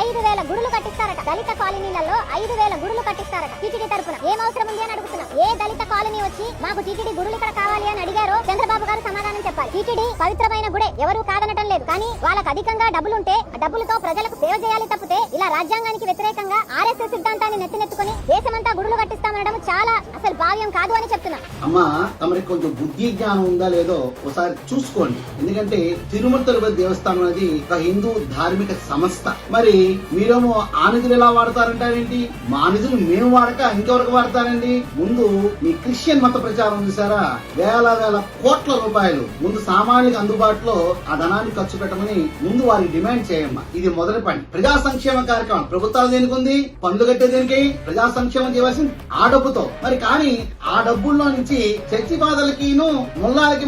5,000 గుడులు కట్టిస్తారట. దళిత కాలనీలలో 5,000 గుడులు కట్టిస్తారట టీటీడీ తరపున. ఏం అవసరం ఉంది అని అడుగుతున్నాం. ఏ దళిత కాలనీ వచ్చి మాకు టీటీడీ గుడులు ఇక్కడ కావాలి అని అడిగారో చంద్రబాబు గారు సమాధానం చెప్పాలి. టీటీడీ పవిత్రమైన గుడే, ఎవరు కాదనటం లేదు. కానీ వాళ్ళకి అధికంగా డబ్బులుంటే ఆ డబ్బులతో ప్రజలకు సేవ చేయాలి తప్పితే ఇలా రాజ్యాంగానికి వ్యతిరేకంగా ఆర్ఎస్ఎస్ సిద్ధాంతాన్ని నెత్తినెత్తుకుని దేశమంతా గుడులు కట్టిస్తామనడం చాలా అసలు భావ్యం కాదు అని చెప్తున్నా. అమ్మా, తమరికి కొంచెం బుద్ధి జ్ఞానం ఉందా లేదో ఒకసారి చూసుకోండి. ఎందుకంటే తిరుమల తిరుపతి దేవస్థానం అనేది ఒక హిందూ ధార్మిక సంస్థ. మరి మీరేమో ఆ నిధులు ఎలా వాడతారంటారేంటి? మా నిధులు మేము వాడక ఇంకెవరికి వాడతారండి? ముందు మీ క్రిస్టియన్ మత ప్రచారం చూసారా? వేల వేల కోట్ల రూపాయలు ముందు సామాన్యులకు అందుబాటులో ఆ ధనాన్ని ఖర్చు పెట్టమని ముందు వారికి డిమాండ్ చేయమ్మా. ఇది మొదటి పని. ప్రజా సంక్షేమ కార్యక్రమం ప్రభుత్వాలు దేనికి ఉంది? పన్నులు కట్టే దేనికి? ప్రజా సంక్షేమం చేయవలసింది ఆ డబ్బుతో. మరి కానీ ఆ డబ్బుల్లో నుంచి చర్చి బాధలకి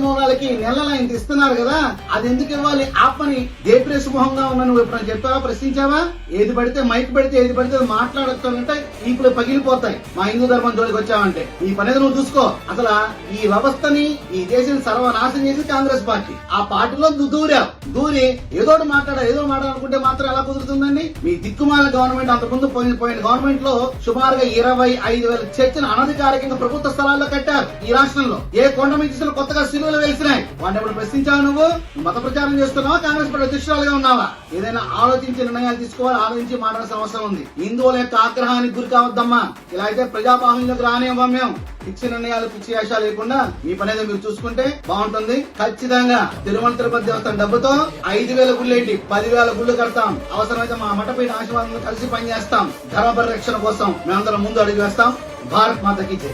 మూలాలకి నెల ఇంత ఇస్తున్నారు కదా, అది ఎందుకు ఇవ్వాలి? ఆపని దేప్రే సుమోహంగా ఉన్న నువ్వు ఎప్పుడైనా చెప్పావా? ప్రశ్నించావా? ఏది పడితే మైక్ పెడితే ఏది పడితే మాట్లాడుతుంటే ఇప్పుడు పగిలిపోతాయి. మా హిందూ ధర్మం జోలికి వచ్చావంటే ఈ పని నువ్వు చూసుకో. అసలు ఈ వ్యవస్థని ఈ దేశం సర్వనాశనం చేసి కాంగ్రెస్ పార్టీ. ఆ పార్టీలో దూరి ఏదో మాట్లాడాలనుకుంటే మాత్రం ఎలా కుదురుతుందండి? మీ దిక్కుమాల గవర్నమెంట్ అంతకుముందు పోయిన గవర్నమెంట్ లో సుమారుగా 25,000 చర్చను అనధికారికంగా ప్రభుత్వ స్థలాల్లో కట్టారు ఈ రాష్ట్రంలో. ఏ కొండ మీద కొత్తగా సిలువలు వెలిసినాయి. వాటిని ఎప్పుడు ప్రశ్నించావు? నువ్వు మత ప్రచారం చేస్తున్నావా? కాంగ్రెస్ పార్టీ అధ్యక్షురాలుగా ఉన్నావా? ఏదైనా ఆలోచించి నిర్ణయాలు తీసుకోవాలి, ఆలోచించి మాట్లాడాల్సిన అవసరం ఉంది. హిందువుల యొక్క ఆగ్రహానికి గురి కావద్దమ్మా. ఇలా అయితే ప్రజాబాహుల్యంలోకి రానివ్వం మేము. పిచ్చి నిర్ణయాలు పిచ్చి వేషాలు లేకుండా మీ పని ఏదో మీరు చూసుకుంటే బాగుంటుంది. ఖచ్చితంగా తిరుమల తిరుపతి దేవస్థానం డబ్బుతో 5,000 గుళ్ళు ఏంటి 10,000 గుళ్ళు కడతాం. అవసరమైతే మా మఠపీఠ ఆశీర్వాదంలో కలిసి పనిచేస్తాం. ధర్మ పరిరక్షణ కోసం మేమందరం ముందు అడుగు వేస్తాం. భారత్ మాతకి జై.